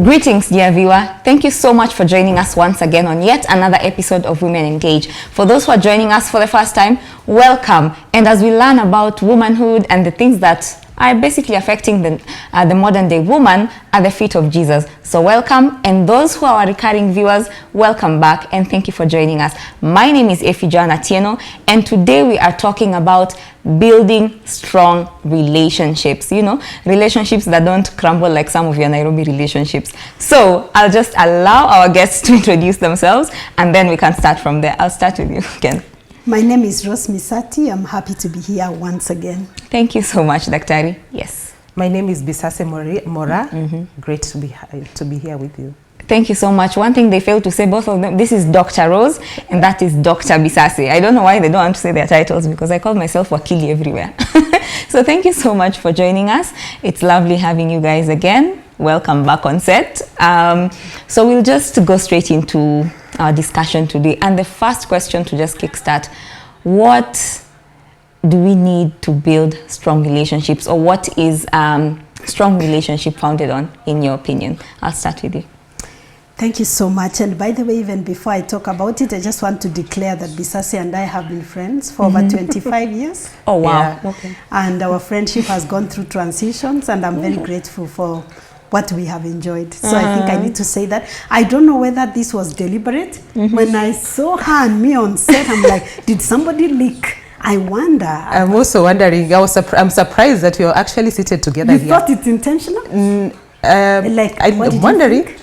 Greetings, dear viewer. Thank you so much for joining us once again on yet another episode of Women Engage. For those who are joining us for the first time, welcome. And as we learn about womanhood and the things that are basically affecting the modern day woman at the feet of Jesus. So welcome, and those who are recurring viewers, welcome back and thank you for joining us. My name is Efi Joan Atieno, and today we are talking about building strong relationships, relationships that don't crumble like some of your Nairobi relationships. So I'll just allow our guests to introduce themselves and then we can start from there. I'll start with you, Ken. My name is Rose Misati. I'm happy to be here once again. Thank you so much, Daktari. Yes. My name is Bisase Mora. Great to be here with you. Thank you so much. One thing they failed to say, both of them, this is Dr. Rose and that is Dr. Bisase. I don't know why they don't want to say their titles because I call myself Wakili everywhere. So thank you so much for joining us. It's lovely having you guys again. Welcome back on set. So we'll just go straight into our discussion today. And the first question to just kickstart, what do we need to build strong relationships, or what is strong relationship founded on, in your opinion? I'll start with you. Thank you so much. And by the way, even before I talk about it, I just want to declare that Bisase and I have been friends for over 25 years. Oh, wow. Yeah. Okay. And our friendship has gone through transitions, and I'm very grateful for what we have enjoyed. So I think I need to say that. I don't know whether this was deliberate. When I saw her and me on set, I'm like, did somebody leak? I wonder. I'm also wondering, I'm surprised that you're actually seated together you here. You thought it's intentional? I'm wondering.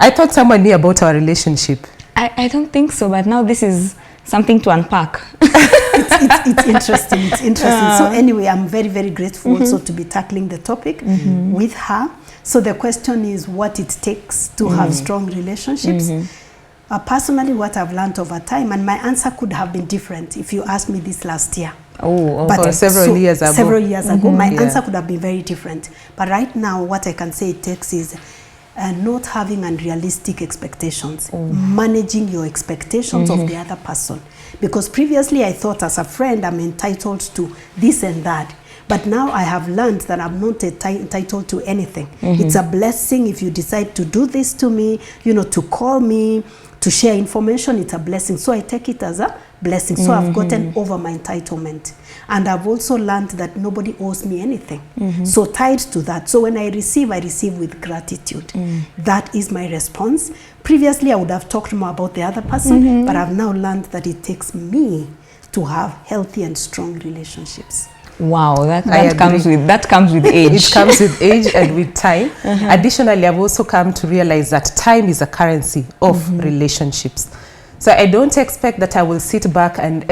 I thought someone knew about our relationship. I don't think so, but now this is something to unpack. It's interesting. It's interesting. So anyway, I'm very, very grateful also to be tackling the topic with her. So the question is what it takes to have strong relationships. Personally, what I've learned over time, and my answer could have been different if you asked me this last year. Oh, but several years ago. Several years ago, my answer could have been very different. But right now, what I can say it takes is not having unrealistic expectations, managing your expectations of the other person. Because previously I thought as a friend I'm entitled to this and that. But now I have learned that I'm not entitled to anything. It's a blessing if you decide to do this to me, to call me, to share information, it's a blessing. So I take it as a blessing. So I've gotten over my entitlement. And I've also learned that nobody owes me anything. So tied to that. So when I receive with gratitude. That is my response. Previously, I would have talked more about the other person, but I've now learned that it takes me to have healthy and strong relationships. Wow, that comes with age. It comes with age and with time. Additionally, I've also come to realize that time is a currency of relationships. So I don't expect that I will sit back and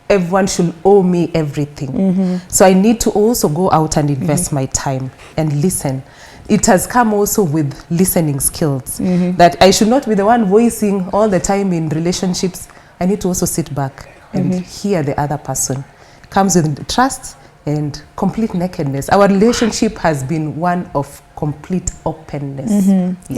everyone should owe me everything. So I need to also go out and invest my time and listen. It has come also with listening skills, that I should not be the one voicing all the time in relationships. I need to also sit back and hear the other person. Comes with trust and complete nakedness. Our relationship has been one of complete openness. Yes.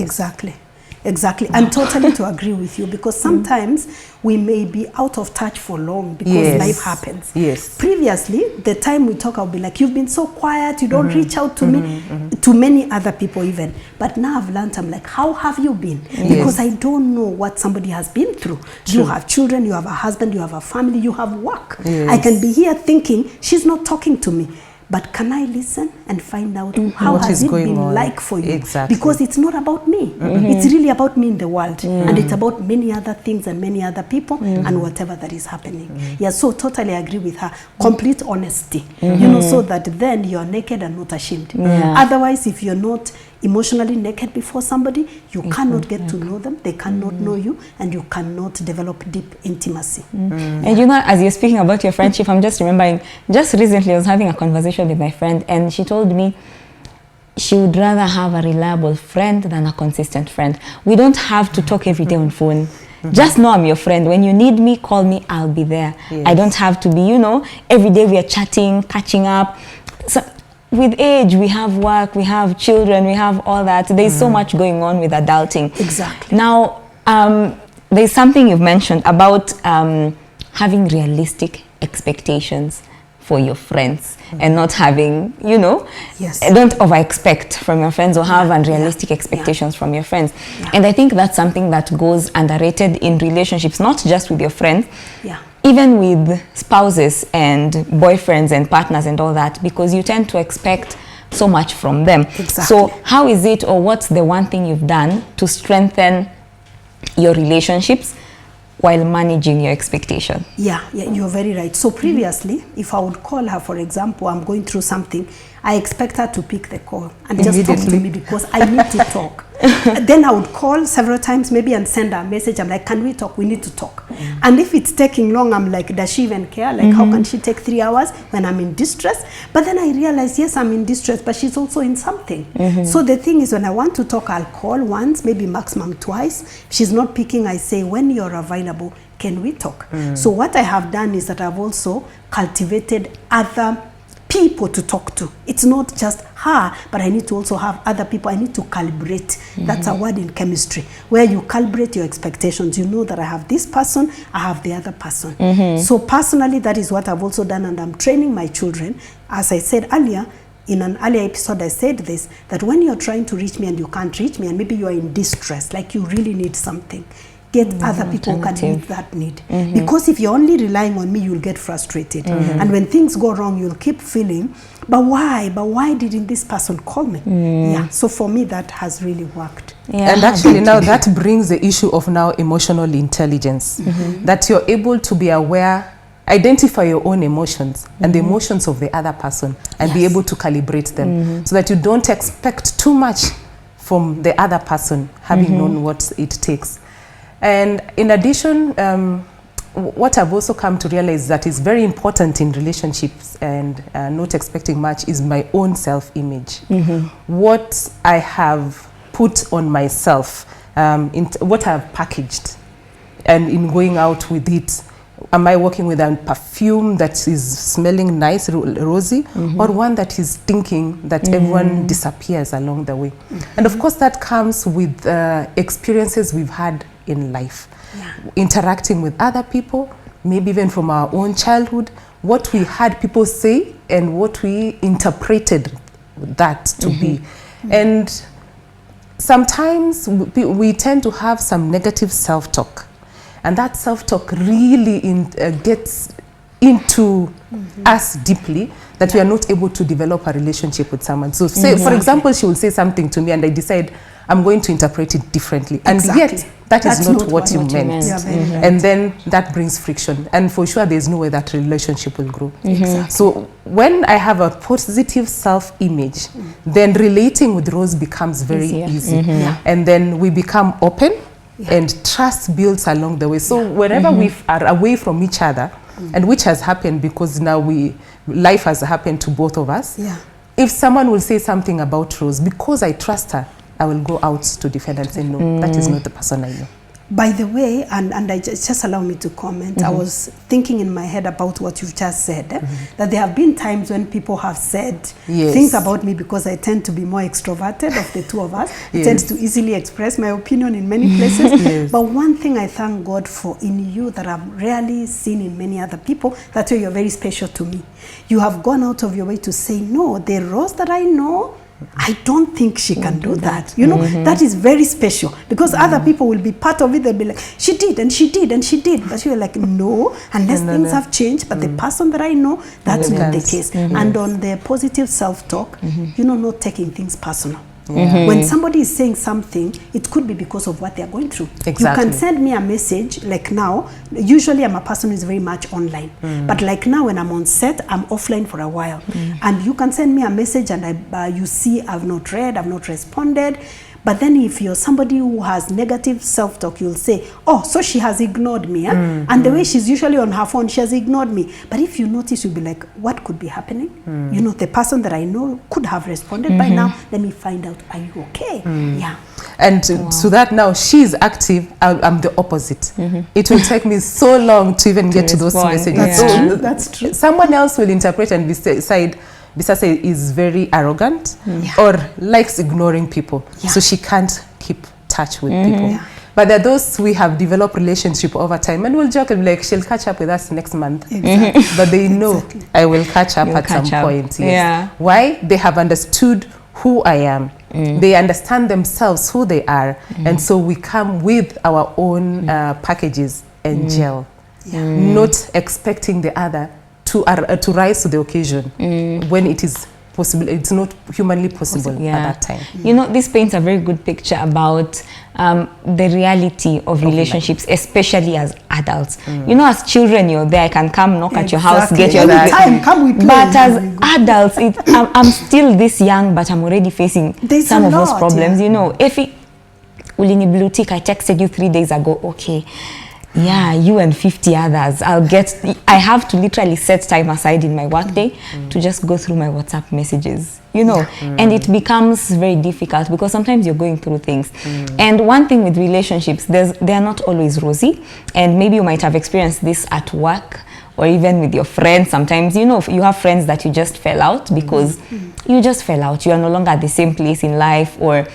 Exactly. And totally to agree with you, because sometimes we may be out of touch for long because life happens. Yes. Previously, the time we talk, I'll be like, you've been so quiet, you don't reach out to me, to many other people even. But now I've learned, I'm like, how have you been? Because I don't know what somebody has been through. You have children, you have a husband, you have a family, you have work. I can be here thinking, she's not talking to me. But can I listen and find out how has it been like for you? Exactly. Because it's not about me. It's really about me in the world. And it's about many other things and many other people and whatever that is happening. Yeah, so totally agree with her. Complete honesty. So that then you're naked and not ashamed. Otherwise, if you're not emotionally naked before somebody, you cannot get to know them, they cannot know you, and you cannot develop deep intimacy. And as you're speaking about your friendship, I'm just remembering, just recently I was having a conversation with my friend, and she told me she would rather have a reliable friend than a consistent friend. We don't have to talk every day on phone. Just know I'm your friend. When you need me, call me, I'll be there. I don't have to be, every day we are chatting, catching up. So with age, we have work, we have children, we have all that. There's so much going on with adulting. Exactly. Now, there's something you've mentioned about having realistic expectations for your friends. and not having, you know, Yes. don't over expect from your friends or have unrealistic expectations from your friends. And I think that's something that goes underrated in relationships, not just with your friends, even with spouses and boyfriends and partners and all that, because you tend to expect so much from them. Exactly. So how is it, or what's the one thing you've done to strengthen your relationships while managing your expectation? Yeah, you're very right. So previously, if I would call her, for example, I'm going through something, I expect her to pick the call and just talk to me because I need to talk. Then I would call several times maybe and send her a message. I'm like, can we talk? We need to talk. And if it's taking long, I'm like, does she even care? Like, how can she take 3 hours when I'm in distress? But then I realize, yes, I'm in distress, but she's also in something. So the thing is, when I want to talk, I'll call once, maybe maximum twice. If she's not picking, I say, when you're available, can we talk? So what I have done is that I've also cultivated other people to talk to. It's not just her, but I need to also have other people. I need to calibrate. That's a word in chemistry, where you calibrate your expectations. You know that I have this person, I have the other person. So personally, that is what I've also done, and I'm training my children. As I said earlier, in an earlier episode, I said this, that when you're trying to reach me and you can't reach me, and maybe you're in distress, like you really need something, get other people who can meet that need. Because if you're only relying on me, you'll get frustrated. And when things go wrong, you'll keep feeling, but why? But why didn't this person call me? Yeah. So for me, that has really worked. Yeah. And actually now that brings the issue of now emotional intelligence, that you're able to be aware, identify your own emotions and the emotions of the other person, and be able to calibrate them so that you don't expect too much from the other person, having known what it takes. And in addition, what I've also come to realize that is very important in relationships and not expecting much is my own self-image. What I have put on myself, what I've packaged, and in going out with it. Am I working with a perfume that is smelling nice, rosy, or one that is stinking that everyone disappears along the way? And of course that comes with experiences we've had in life. Interacting with other people, maybe even from our own childhood, what we had people say and what we interpreted that to be. And sometimes we tend to have some negative self-talk. And that self-talk really gets into us deeply, that we are not able to develop a relationship with someone. So say, for example, she will say something to me and I decide I'm going to interpret it differently. And yet, that's not what you meant. And then that brings friction. And for sure, there's no way that relationship will grow. So when I have a positive self-image, then relating with Rose becomes very easy. And then we become open. And trust builds along the way. So whenever we are away from each other, and which has happened because now life has happened to both of us. If someone will say something about Rose, because I trust her, I will go out to defend and say, no, that is not the person I know. By the way, and I just allow me to comment, I was thinking in my head about what you've just said, that there have been times when people have said things about me because I tend to be more extroverted of the two of us. I tend to easily express my opinion in many places. But one thing I thank God for in you that I've rarely seen in many other people, that's why you're very special to me. You have gone out of your way to say, no, the Rose that I know, I don't think she can do that. You know, that is very special because other people will be part of it. They'll be like, she did and she did and she did. But you're like, no, unless things have changed. But the person that I know, that's not the case. And on the positive self-talk, you know, not taking things personal. When somebody is saying something, it could be because of what they're going through. You can send me a message, like now, usually I'm a person who is very much online. But like now when I'm on set, I'm offline for a while. And you can send me a message and you see I've not read, I've not responded. But then if you're somebody who has negative self-talk, you'll say, oh, so she has ignored me. And the way she's usually on her phone, she has ignored me. But if you notice, you'll be like, what could be happening? You know, the person that I know could have responded by now. Let me find out, are you okay? And so that now she's active, I'm the opposite. It will take me so long to even get to those messages. That's true. Someone else will interpret and decide, Bisase is very arrogant or likes ignoring people. So she can't keep touch with people. But there are those we have developed relationship over time, and we'll joke and be like, she'll catch up with us next month. Exactly. But they know I will catch up You'll at some catch up. point. Yes. Yeah. Why? They have understood who I am. They understand themselves, who they are. And so we come with our own packages and gel, not expecting the other to rise to the occasion when it is possible. It's not humanly possible at that time. You know, this paints a very good picture about the reality of relationships, especially as adults. You know, as children, you're there, I can come knock at your house, get your time, come we play. But as adults, I'm still this young, but I'm already facing some of those problems. You know, if Ulini Blue Tick, I texted you 3 days ago, okay. Yeah, you and 50 others. I have to literally set time aside in my workday to just go through my WhatsApp messages, you know, and it becomes very difficult because sometimes you're going through things. And one thing with relationships, they are not always rosy, and maybe you might have experienced this at work or even with your friends. Sometimes, you know, you have friends that you just fell out because you just fell out. You are no longer at the same place in life, or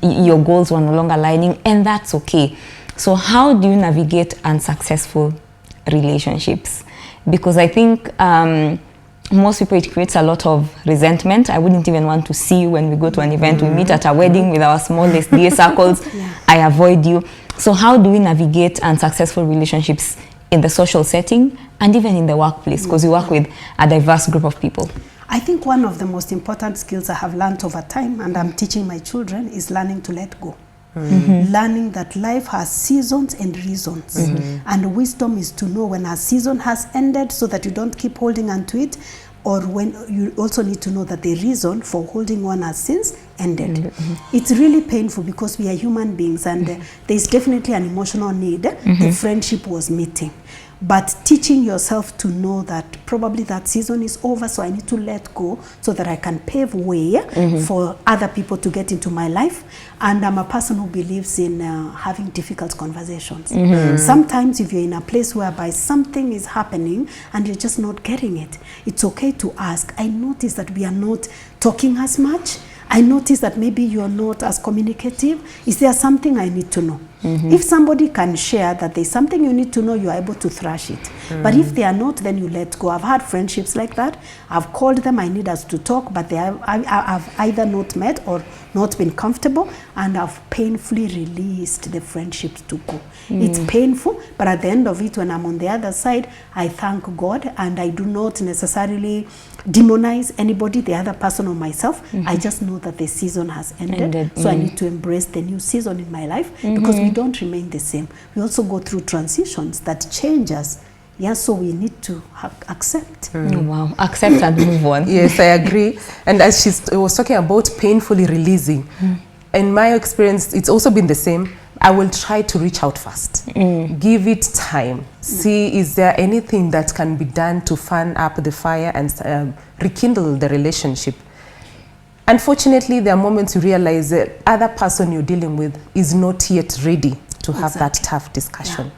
your goals were no longer aligning, and that's okay. So how do you navigate unsuccessful relationships? Because I think most people, it creates a lot of resentment. I wouldn't even want to see you when we go to an event. We meet at a wedding with our smallest dear circles. I avoid you. So how do we navigate unsuccessful relationships in the social setting and even in the workplace? Because we work with a diverse group of people. I think one of the most important skills I have learned over time, and I'm teaching my children, is learning to let go. Learning that life has seasons and reasons, and wisdom is to know when a season has ended so that you don't keep holding on to it, or when you also need to know that the reason for holding on has since ended. It's really painful because we are human beings, and there's definitely an emotional need. The friendship was meeting. But teaching yourself to know that probably that season is over, so I need to let go so that I can pave way for other people to get into my life. And I'm a person who believes in having difficult conversations. Sometimes if you're in a place whereby something is happening and you're just not getting it, it's okay to ask. I notice that we are not talking as much. I notice that maybe you're not as communicative. Is there something I need to know? If somebody can share that there's something you need to know, you're able to thrash it. But if they are not, then you let go. I've had friendships like that. I've called them, I need us to talk, but I've either not met or not been comfortable, and I've painfully released the friendships to go. It's painful, but at the end of it, when I'm on the other side, I thank God, and I do not necessarily demonize anybody, the other person or myself. I just know that the season has ended. So I need to embrace the new season in my life, because we don't remain the same. We also go through transitions that change us. Yeah, so we need to accept. Oh, wow, accept and move on. Yes, I agree. And as she was talking about painfully releasing, in my experience, it's also been the same. I will try to reach out first. Give it time. See, is there anything that can be done to fan up the fire and rekindle the relationship? Unfortunately, there are moments you realize the other person you're dealing with is not yet ready to have that tough discussion.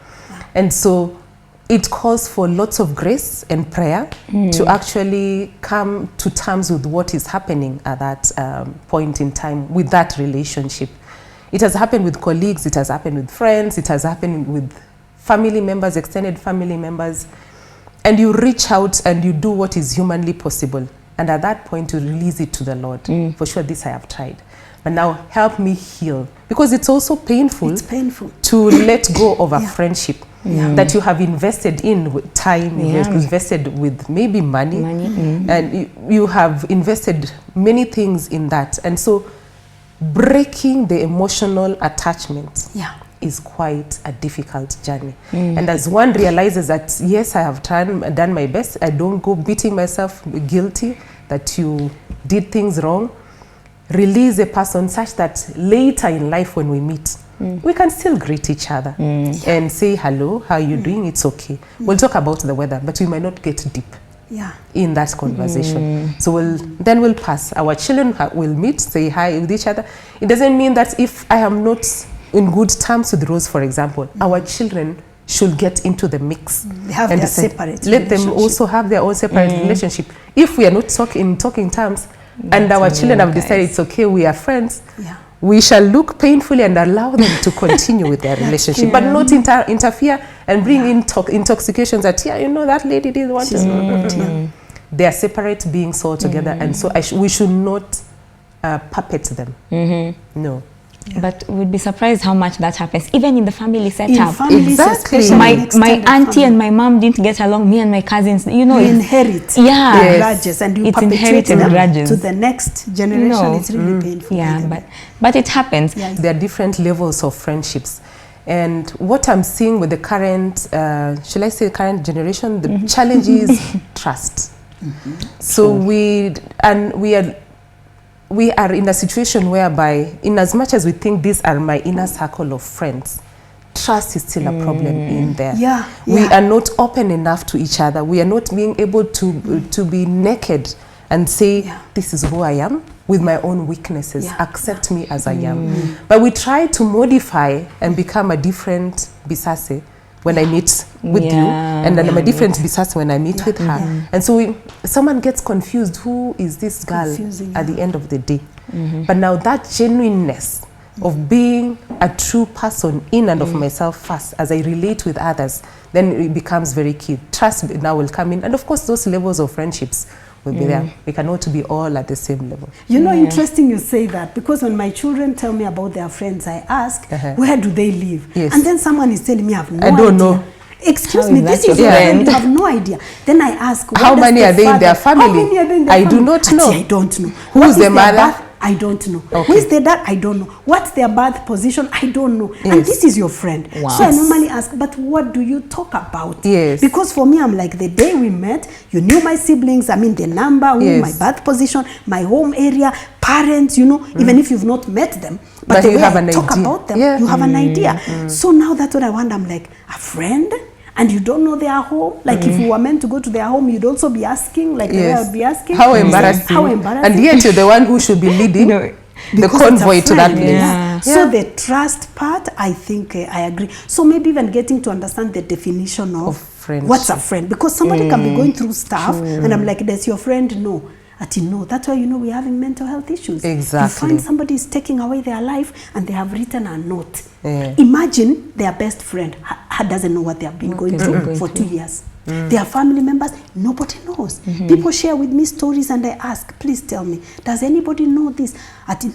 And so it calls for lots of grace and prayer to actually come to terms with what is happening at that point in time with that relationship. It has happened with colleagues, it has happened with friends, it has happened with family members, extended family members. And you reach out and you do what is humanly possible. And at that point, you release it to the Lord. For sure, this I have tried. But now help me heal. Because it's also painful, to let go of a friendship that you have invested in with time, you have invested with maybe money. And you have invested many things in that. And so breaking the emotional attachment is quite a difficult journey. And as one realizes that, yes, I have done my best, I don't go beating myself guilty that you did things wrong, release a person such that later in life when we meet, we can still greet each other and say, hello, how are you doing? It's okay. We'll talk about the weather, but we might not get deep in that conversation. So then we'll pass. Our children will meet, say hi with each other. It doesn't mean that if I am not in good terms with Rose, for example, our children should get into the mix. They have their separate let them also have their own separate relationship. If we are not talking terms, and our children have decided it's okay, we are friends, we shall look painfully and allow them to continue with their relationship, but not interfere and bring in intoxications that, yeah, you know, that lady didn't want to. They are separate beings altogether, and so we should not puppet them. No. But we'd be surprised how much that happens, even in the family setup. In families, Exactly. especially My auntie and my mom didn't get along. Me and my cousins, you know, you inherit grudges, and you it's perpetuate inherited them grudges to the next generation. It's really painful. Yeah, but it happens. Yeah. There are different levels of friendships. And what I'm seeing with the current, shall I say current generation, the challenge is trust. So we are in a situation whereby, in as much as we think these are my inner circle of friends, trust is still a problem in there. We are not open enough to each other. We are not being able to be naked and say, this is who I am with my own weaknesses. Accept me as I am. But we try to modify and become a different Bisase when I meet with you, and then I'm a different Bisase when I meet with her. And so someone gets confused, who is this girl at the end of the day? But now that genuineness of being a true person in and of myself first, as I relate with others, then it becomes very key. Trust now will come in, and of course those levels of friendships will be there. We cannot be all at the same level. You know, interesting you say that, because when my children tell me about their friends, I ask, where do they live? And then someone is telling me, I have no idea. I don't know. Excuse me, this is your friend, you have no idea. Then I ask, how many are they in their family? How many are they in their family? I do not know. I don't know. Who is the mother? I don't know. Who is their dad? I don't know. What's their birth position? I don't know. And this is your friend. So I normally ask, but what do you talk about? Because for me, I'm like, the day we met, you knew my siblings, I mean the number, my birth position, my home area, parents, you know, even if you've not met them. But the way I talk about them, you have an idea. So now that's what I want. I'm like, a friend? And you don't know their home? Like if you were meant to go to their home, you'd also be asking, like the way I would be asking. How embarrassing. How embarrassing. And yet you're the one who should be leading the convoy to that place. So the trust part, I think I agree. So maybe even getting to understand the definition of what's a friend. Because somebody can be going through stuff and I'm like, does your friend know? No, that's why, you know, we're having mental health issues. Exactly. You find somebody is taking away their life and they have written a note. Imagine their best friend doesn't know what they have been going through for 2 years. Their family members, nobody knows. People share with me stories and I ask, please tell me, does anybody know this?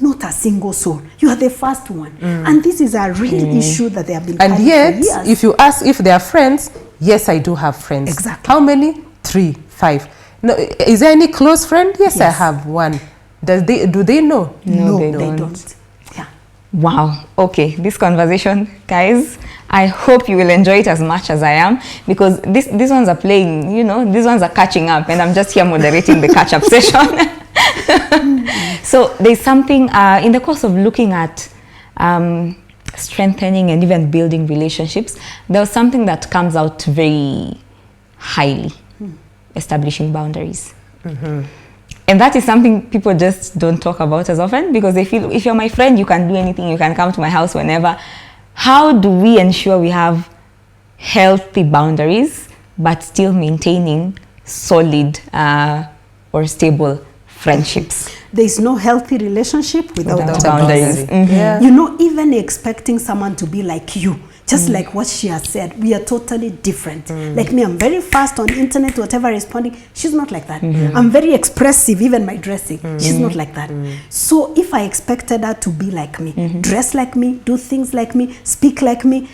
Not a single soul. You are the first one. And this is a real issue that they have been carrying for years. And yet, if you ask if they are friends, yes, I do have friends. Exactly. How many? 3, 5. No, is there any close friend? Yes, I have one. Do they know? No, they don't. Yeah. Wow. Okay, this conversation, guys, I hope you will enjoy it as much as I am, because these ones are playing, you know, these ones are catching up and I'm just here moderating the catch-up session. So there's something in the course of looking at strengthening and even building relationships, there was something that comes out very highly. Establishing boundaries. And that is something people just don't talk about as often, because they feel if you're my friend, you can do anything, you can come to my house whenever. How do we ensure we have healthy boundaries but still maintaining solid or stable friendships? There is no healthy relationship without boundaries. You know, even expecting someone to be like you, just like what she has said, we are totally different. Like me, I'm very fast on internet, whatever responding. She's not like that. I'm very expressive, even my dressing. She's not like that. So if I expected her to be like me, dress like me, do things like me, speak like me,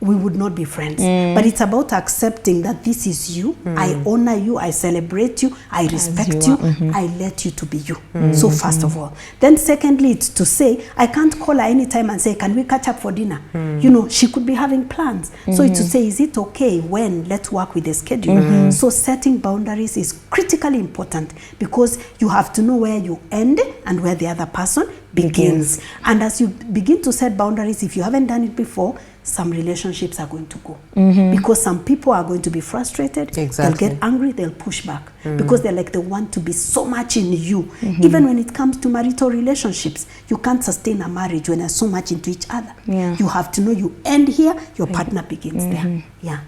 we would not be friends. But it's about accepting that this is you. I honor you. I celebrate you. I respect you. I let you to be you. So first of all. Then secondly, it's to say, I can't call her anytime and say, can we catch up for dinner? You know, she could be having plans. So it's to say, is it okay? When? Let's work with the schedule. So setting boundaries is critically important, because you have to know where you end and where the other person begins. And as you begin to set boundaries, if you haven't done it before, some relationships are going to go. Because some people are going to be frustrated. They'll get angry, they'll push back. Because they're like, they want to be so much in you. Even when it comes to marital relationships, you can't sustain a marriage when you're so much into each other. You have to know you end here, your partner begins there.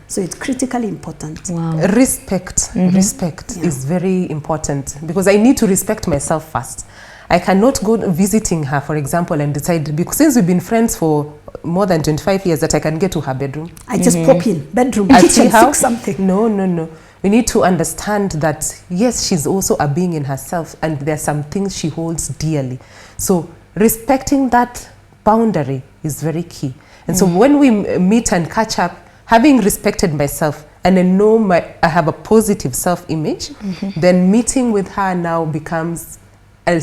So it's critically important. Respect is very important, because I need to respect myself first. I cannot go visiting her, for example, and decide, because since we've been friends for more than 25 years, that I can get to her bedroom. I just pop in, bedroom, I kitchen, fix something. No. We need to understand that, yes, she's also a being in herself, and there are some things she holds dearly. So respecting that boundary is very key. And so when we meet and catch up, having respected myself, and I know I have a positive self-image, then meeting with her now becomes a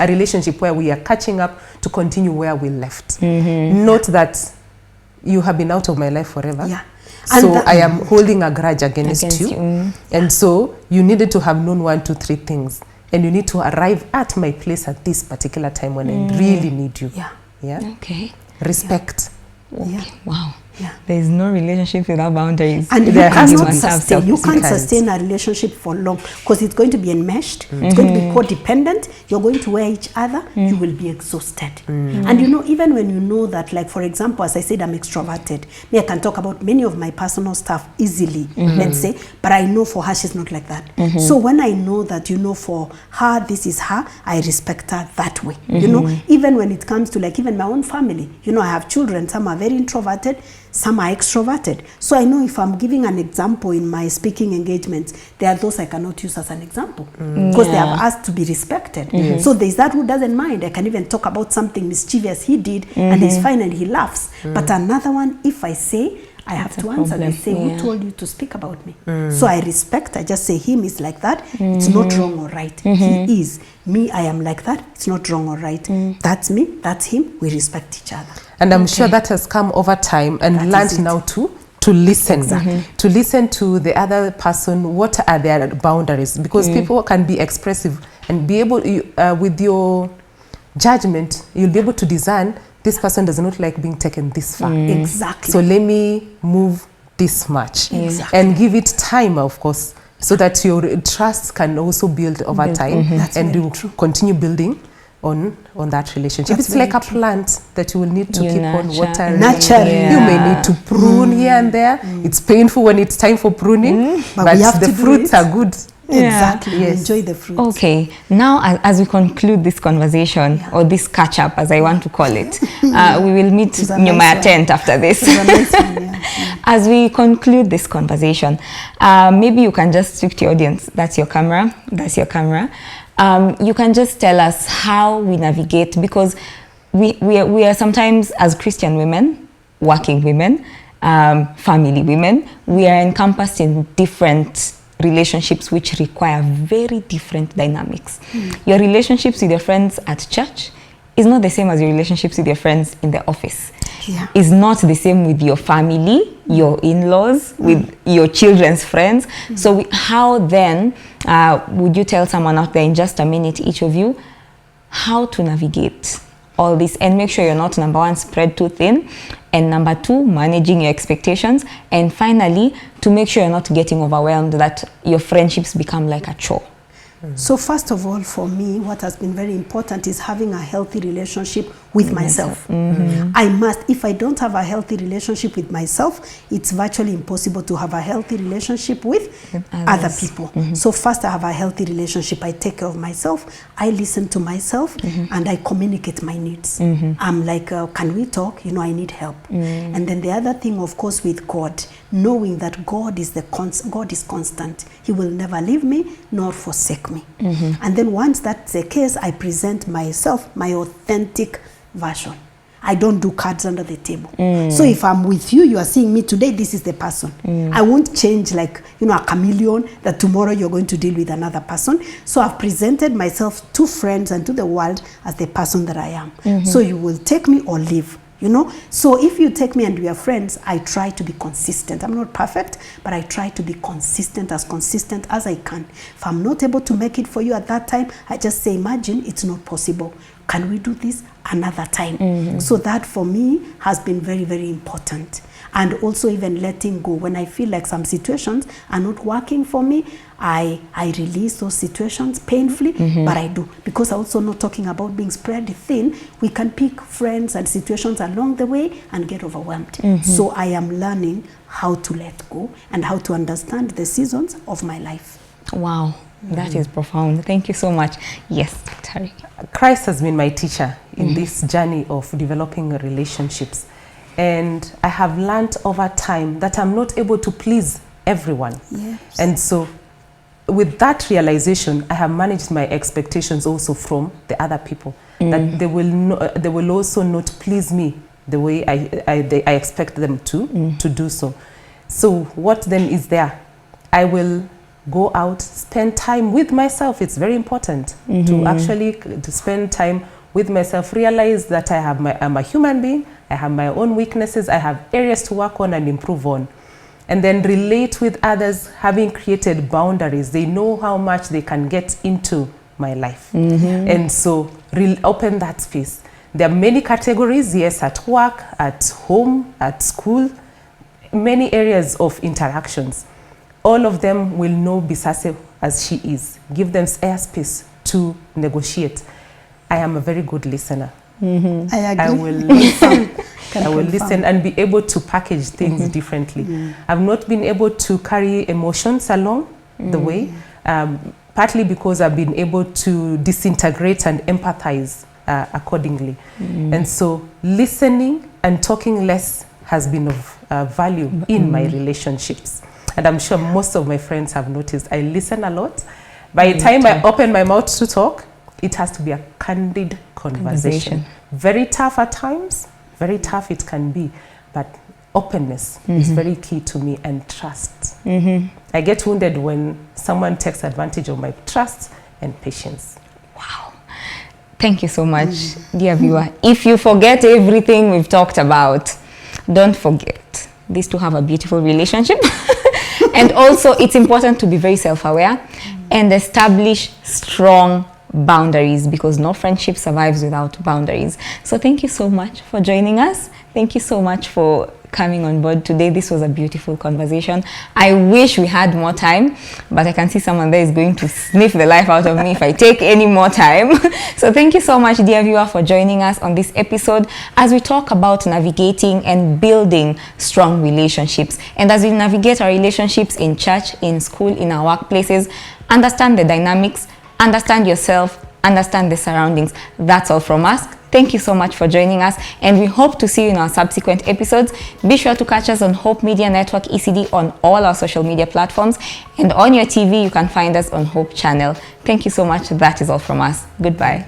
relationship where we are catching up to continue where we left. Not that you have been out of my life forever. Yeah. So I am holding a grudge against you. And so you needed to have known 1, 2, 3 things. And you need to arrive at my place at this particular time when I really need you. Yeah. Okay. Respect. Okay. Wow. Yeah. There is no relationship without boundaries. And you There has to cannot be sustain. You can't sustain a relationship for long, because it's going to be enmeshed. It's going to be codependent. You're going to wear each other. You will be exhausted. And you know, even when you know that, like for example, as I said, I'm extroverted. Me, I can talk about many of my personal stuff easily, let's say, but I know for her, she's not like that. So when I know that, you know, for her, this is her, I respect her that way. You know, even when it comes to like even my own family, you know, I have children, some are very introverted, some are extroverted. So I know if I'm giving an example in my speaking engagements, there are those I cannot use as an example because they have asked to be respected. So there's that who doesn't mind. I can even talk about something mischievous he did and he's fine and he laughs. But another one, if I say, I have to answer. They say, who told you to speak about me? So I respect. I just say, him is like that. It's not wrong or right. He is. Me, I am like that. It's not wrong or right. That's me. That's him. We respect each other. And I'm sure that has come over time and learned now to listen. To listen to the other person. What are their boundaries? Because people can be expressive and be able, with your judgment, you'll be able to discern this person does not like being taken this far. Exactly. So let me move this much. And give it time, of course, so that your trust can also build over time and you continue building on that relationship. It's like a plant that you will need to keep on watering. You may need to prune here and there. It's painful when it's time for pruning, but the fruits are good. Exactly. Enjoy the fruits. Okay. Now, as we conclude this conversation or this catch-up, as I want to call it, we will meet in my tent after this. As we conclude this conversation, maybe you can just speak to your audience. That's your camera. That's your camera. You can just tell us how we navigate, because we are sometimes, as Christian women, working women, family women, we are encompassed in different relationships which require very different dynamics. Your relationships with your friends at church is not the same as your relationships with your friends in the office. Is not the same with your family, your in-laws, with your children's friends. So how then would you tell someone out there in just a minute, each of you, how to navigate all this and make sure you're not, number one, spread too thin, and number two, managing your expectations, and finally, to make sure you're not getting overwhelmed, that your friendships become like a chore? So first of all, for me, what has been very important is having a healthy relationship with myself. I must, if I don't have a healthy relationship with myself, it's virtually impossible to have a healthy relationship with other people. So first I have a healthy relationship. I take care of myself. I listen to myself and I communicate my needs. I'm like, can we talk? You know, I need help. And then the other thing, of course, with God, knowing that God is God is constant. He will never leave me nor forsake me. And then once that's the case, I present myself, my authentic version. I don't do cards under the table. So if I'm with you, you are seeing me today, this is the person. I won't change like, you know, a chameleon that tomorrow you're going to deal with another person. So I've presented myself to friends and to the world as the person that I am. So you will take me or leave. You know, so if you take me and we are friends, I try to be consistent. I'm not perfect, but I try to be consistent as I can. If I'm not able to make it for you at that time, I just say, imagine it's not possible. Can we do this another time? So that for me has been very, very important. And also even letting go. When I feel like some situations are not working for me, I release those situations painfully, but I do. Because I'm also not talking about being spread thin. We can pick friends and situations along the way and get overwhelmed. So I am learning how to let go and how to understand the seasons of my life. Wow. That is profound. Thank you so much. Yes, Tari. Christ has been my teacher in this journey of developing relationships. And I have learned over time that I'm not able to please everyone. Yes. And so with that realization, I have managed my expectations also from the other people. That they will also not please me the way I expect them to do so. So what then is there? I will go out, spend time with myself. It's very important to actually to spend time with myself, realize that I'm a human being, I have my own weaknesses, I have areas to work on and improve on. And then relate with others, having created boundaries. They know how much they can get into my life. And so open that space. There are many categories, yes, at work, at home, at school, many areas of interactions. All of them will know Bisase as she is. Give them airspace to negotiate. I am a very good listener. I agree. I will listen. I will listen and be able to package things differently. I've not been able to carry emotions along the way, partly because I've been able to disintegrate and empathize accordingly. And so listening and talking less has been of value in my relationships. And I'm sure most of my friends have noticed I listen a lot. By the time I open my mouth to talk, it has to be a candid conversation. Very tough at times, very tough it can be, but openness is very key to me, and trust. I get wounded when someone takes advantage of my trust and patience. Wow. Thank you so much, dear viewer. If you forget everything we've talked about, don't forget these two have a beautiful relationship. And also, it's important to be very self-aware and establish strong boundaries, because no friendship survives without boundaries. So thank you so much for joining us. Thank you so much for coming on board today. This was a beautiful conversation. I wish we had more time, but I can see someone there is going to sniff the life out of me if I take any more time. So thank you so much, dear viewer, for joining us on this episode as we talk about navigating and building strong relationships. And as we navigate our relationships in church, in school, in our workplaces, understand the dynamics, understand yourself, understand the surroundings. That's all from us. Thank you so much for joining us, and we hope to see you in our subsequent episodes. Be sure to catch us on Hope Media Network ECD on all our social media platforms, and on your TV you can find us on Hope Channel. Thank you so much. That is all from us. Goodbye.